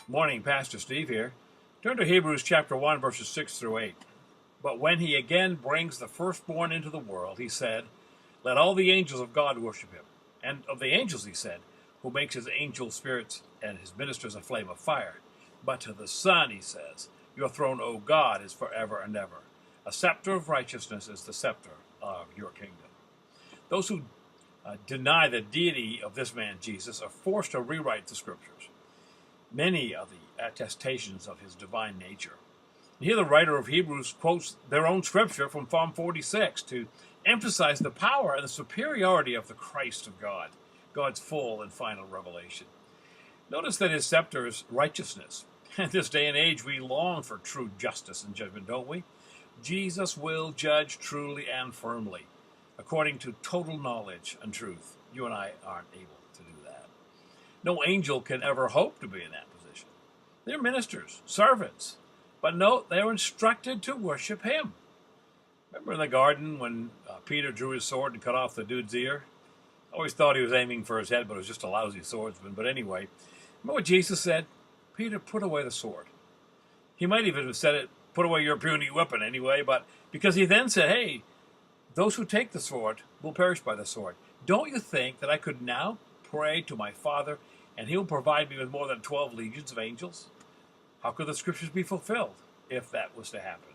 Morning, Pastor Steve here. Turn to Hebrews chapter 1, verses 6 through 8. But when he again brings the firstborn into the world, he said, let all the angels of God worship him. And of the angels, he said, who makes his angel spirits and his ministers a flame of fire. But to the Son, he says, your throne, O God, is forever and ever. A scepter of righteousness is the scepter of your kingdom. Those who deny the deity of this man Jesus are forced to rewrite the scriptures, many of the attestations of his divine nature. And here the writer of Hebrews quotes their own scripture from Psalm 46 to emphasize the power and the superiority of the Christ of God, God's full and final revelation. Notice that his scepter is righteousness. In this day and age, we long for true justice and judgment, don't we? Jesus will judge truly and firmly, according to total knowledge and truth. You and I aren't able to do that. No angel can ever hope to be in that position. They're ministers, servants. But note, they're instructed to worship him. Remember in the garden when Peter drew his sword and cut off the dude's ear? I always thought he was aiming for his head, but it was just a lousy swordsman. But anyway, remember what Jesus said? Peter, put away the sword. He might even have said it, put away your puny weapon anyway, but because he then said, hey, those who take the sword will perish by the sword. Don't you think that I could now pray to my Father and he'll provide me with more than 12 legions of angels? How could the scriptures be fulfilled if that was to happen?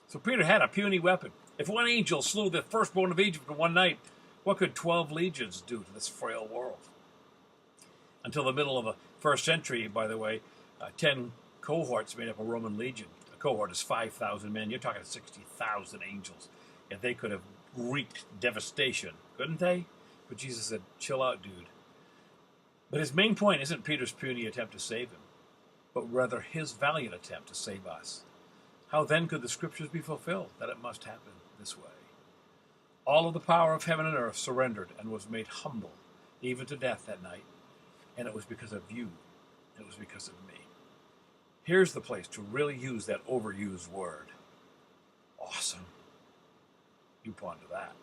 So Peter had a puny weapon. If one angel slew the firstborn of Egypt in one night, what could 12 legions do to this frail world? Until the middle of the first century, by the way, 10 cohorts made up a Roman legion. A cohort is 5,000 men. You're talking 60,000 angels. And they could have wreaked devastation, couldn't they? But Jesus said, chill out, dude. But his main point isn't Peter's puny attempt to save him, but rather his valiant attempt to save us. How then could the scriptures be fulfilled, that it must happen this way? All of the power of heaven and earth surrendered and was made humble, even to death that night. And it was because of you. It was because of me. Here's the place to really use that overused word. Awesome. You ponder that.